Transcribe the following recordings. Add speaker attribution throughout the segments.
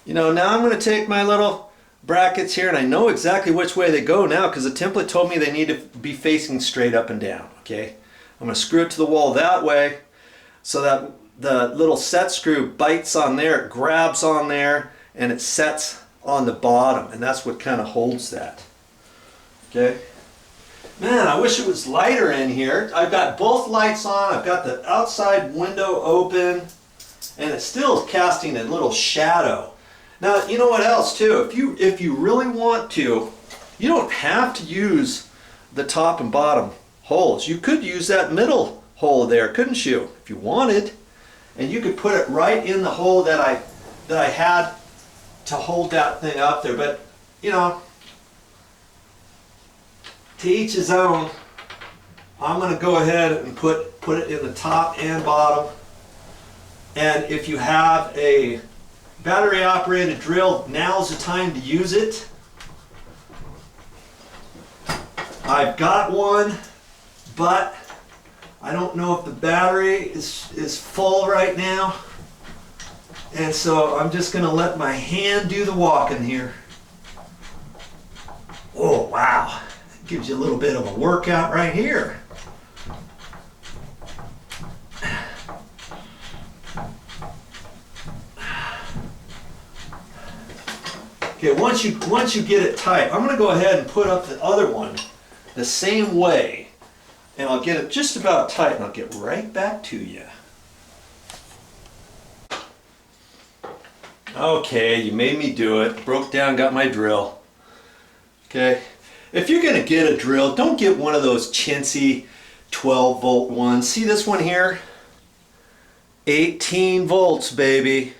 Speaker 1: You know, now I'm going to take my little brackets here, and I know exactly which way they go now because the template told me they need to be facing straight up and down, okay? I'm going to screw it to the wall that way so that the little set screw bites on there, it grabs on there, and it sets on the bottom, and that's what kind of holds that, okay? Man, I wish it was lighter in here. I've got both lights on, I've got the outside window open, and it's still casting a little shadow. Now, you know what else too? If you really want to, you don't have to use the top and bottom holes. You could use that middle hole there, couldn't you? If you wanted. And you could put it right in the hole that I had to hold that thing up there. But, you know, to each his own. I'm going to go ahead and put it in the top and bottom. And if you have a battery operated drill, now's the time to use it. I've got one, but I don't know if the battery is full right now. And so I'm just going to let my hand do the walking here. Oh, wow. Gives you a little bit of a workout right here. Okay, once you get it tight, I'm going to go ahead and put up the other one the same way, and I'll get it just about tight, and I'll get right back to you. Okay, you made me do it. Broke down, got my drill. Okay, if you're going to get a drill, don't get one of those chintzy 12 volt ones. See this one here? 18 volts, baby.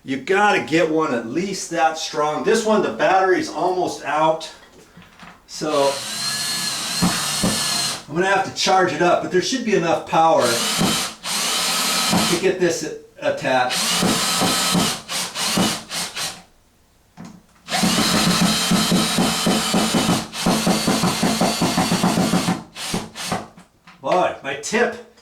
Speaker 1: You got to get one at least that strong. This one, the battery's almost out, so I'm going to have to charge it up, but there should be enough power to get this attached. Boy, my tip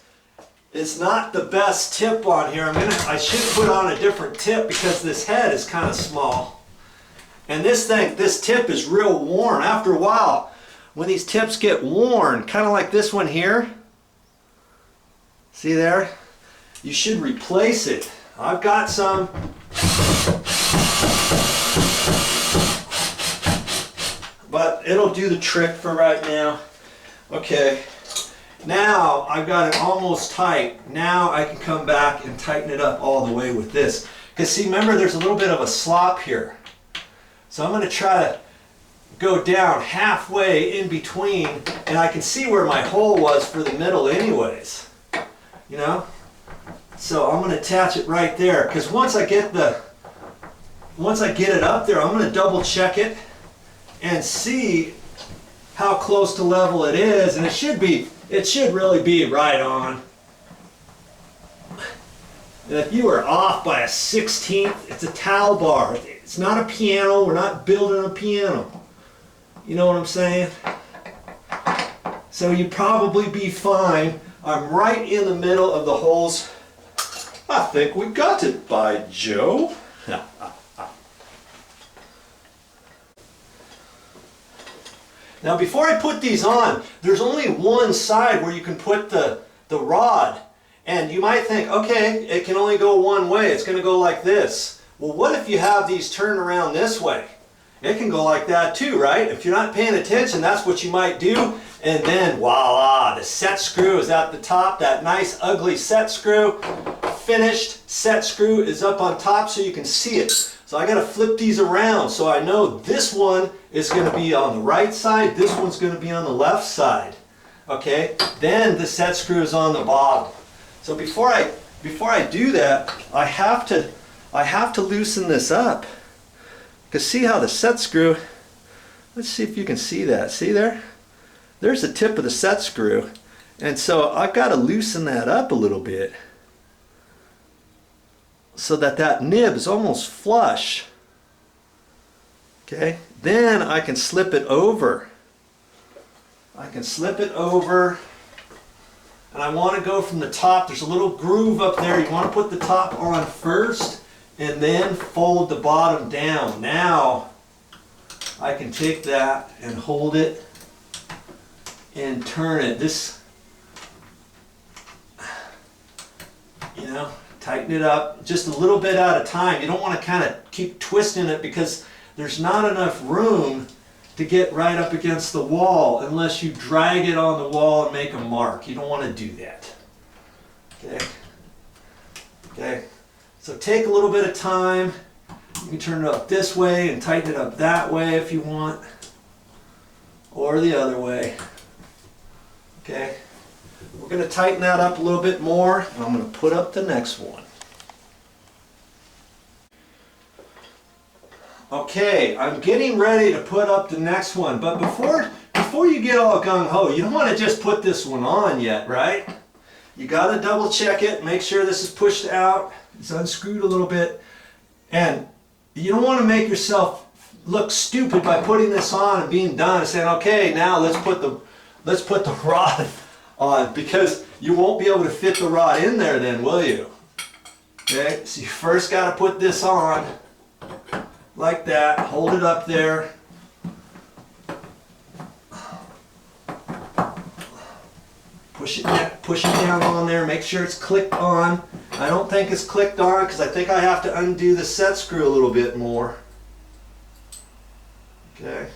Speaker 1: is not the best tip on here. I should put on a different tip because this head is kind of small. And this tip is real worn. After a while, when these tips get worn, kind of like this one here, see there? You should replace it. I've got some. But it'll do the trick for right now. Okay. Now I've got it almost tight. Now I can come back and tighten it up all the way with this. Because see, remember there's a little bit of a slop here. So I'm going to try to go down halfway in between, and I can see where my hole was for the middle anyways. You know? So I'm going to attach it right there. Because once I get it up there, I'm going to double check it and see how close to level it is, and it should really be right on. And if you are off by a 16th, it's a towel bar. It's not a piano. We're not building a piano. You know what I'm saying? So you'd probably be fine. I'm right in the middle of the holes. I think we got it, by Joe. Now before I put these on, there's only one side where you can put the rod. And you might think, okay, it can only go one way. It's going to go like this. Well, what if you have these turned around this way? It can go like that too, right? If you're not paying attention, that's what you might do. And then, voila, the set screw is at the top. That nice, ugly set screw. Finished set screw is up on top so you can see it. So I got to flip these around so I know this one is going to be on the right side, this one's going to be on the left side. Okay? Then the set screw is on the bottom. So before I do that, I have to loosen this up. Because see how the set screw, let's see if you can see that. See there? There's the tip of the set screw. And so I've got to loosen that up a little bit, so that nib is almost flush. Okay, then I can slip it over. And I want to go from the top. There's a little groove up there. You want to put the top on first, and then fold the bottom down. Now I can take that and hold it and turn it. This, you know, tighten it up just a little bit at a time. You don't want to kind of keep twisting it because there's not enough room to get right up against the wall unless you drag it on the wall and make a mark. You don't want to do that. Okay. Okay. So take a little bit of time. You can turn it up this way and tighten it up that way if you want, or the other way. Okay. We're going to tighten that up a little bit more, and I'm going to put up the next one. Okay, I'm getting ready to put up the next one, but before you get all gung-ho, you don't want to just put this one on yet, right? You got to double check it, make sure this is pushed out, it's unscrewed a little bit, and you don't want to make yourself look stupid by putting this on and being done and saying, okay, now let's put the rod on, because you won't be able to fit the rod in there then, will you? Okay, so you first got to put this on like that, hold it up there. Push it down on there, make sure it's clicked on. I don't think it's clicked on because I think I have to undo the set screw a little bit more. Okay.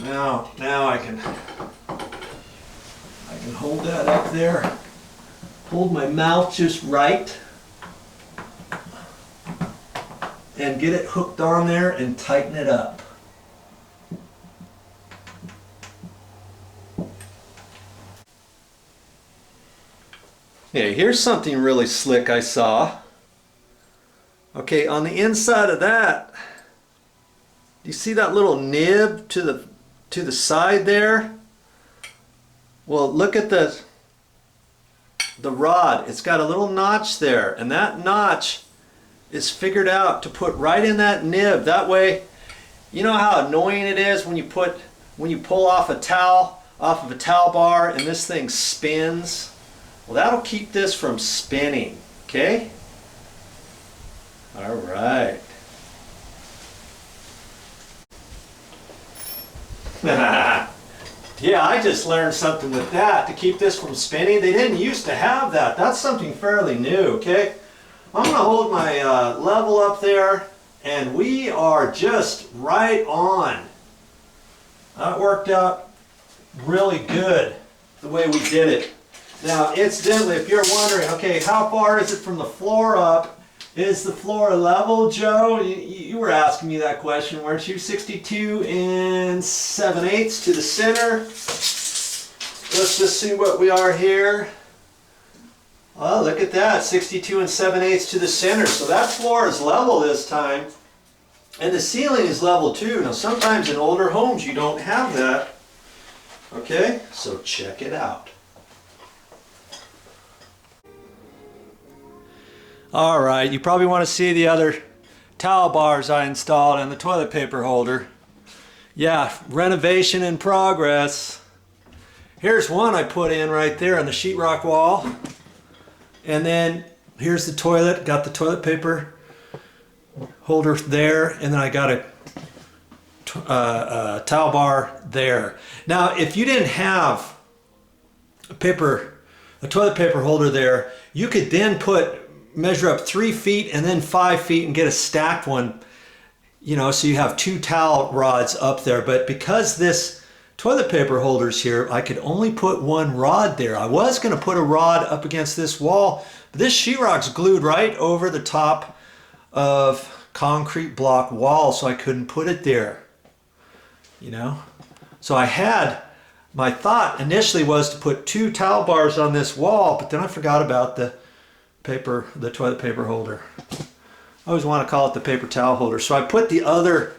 Speaker 1: Now I can hold that up there. Hold my mouth just right. And get it hooked on there and tighten it up. Yeah, here's something really slick I saw. Okay, on the inside of that, do you see that little nib to the side there? Well, look at the rod. It's got a little notch there, and that notch is figured out to put right in that nib. That way, you know how annoying it is when you pull off a towel off of a towel bar and this thing spins? Well, that'll keep this from spinning. Okay? All right. Yeah, I just learned something with that to keep this from spinning. They didn't used to have that. That's something fairly new. Okay? I'm going to hold my level up there, and we are just right on. That worked out really good the way we did it. Now, incidentally, if you're wondering, okay, how far is it from the floor up? Is the floor level, Joe? You were asking me that question, weren't you? 62 7/8 to the center. Let's just see what we are here. Oh, look at that, 62 7/8 to the center. So that floor is level this time. And the ceiling is level too. Now sometimes in older homes you don't have that. Okay, so check it out. All right, you probably want to see the other towel bars I installed and the toilet paper holder. Yeah, renovation in progress. Here's one I put in right there on the sheetrock wall. And then here's the toilet, got the toilet paper holder there, and then I got a towel bar there. Now, if you didn't have a toilet paper holder there, you could then measure up 3 feet and then 5 feet and get a stacked one, you know, so you have 2 towel rods up there. But because this toilet paper holder's here, I could only put 1 rod there. I was going to put a rod up against this wall, but this sheetrock's glued right over the top of concrete block wall, so I couldn't put it there, you know. So my thought initially was to put 2 towel bars on this wall, but then I forgot about the toilet paper holder. I always want to call it the paper towel holder. So I put the other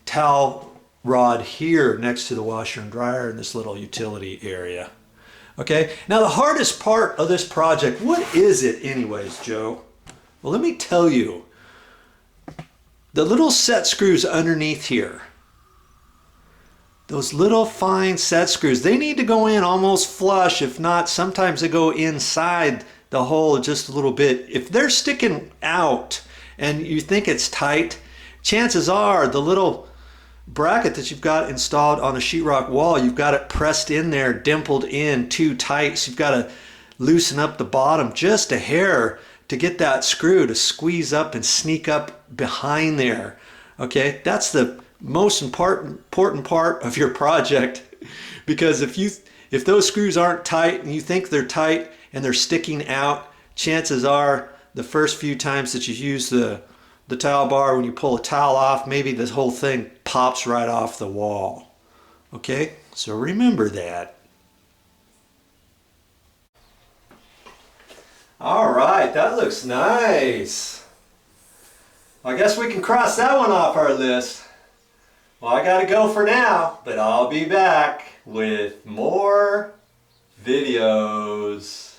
Speaker 1: towel rod here next to the washer and dryer in this little utility area. Okay, now the hardest part of this project, what is it anyways, Joe? Well, let me tell you. The little set screws underneath here, those little fine set screws, they need to go in almost flush. If not, sometimes they go inside the hole just a little bit. If they're sticking out and you think it's tight, chances are the little bracket that you've got installed on the sheetrock wall, you've got it pressed in there, dimpled in too tight. So you've got to loosen up the bottom just a hair to get that screw to squeeze up and sneak up behind there. Okay, that's the most important part of your project, because if those screws aren't tight and you think they're tight and they're sticking out, chances are the first few times that you use the towel bar, when you pull a towel off, maybe this whole thing pops right off the wall. Okay, so remember that. All right, that looks nice. I guess we can cross that one off our list. Well, I gotta go for now, but I'll be back with more videos.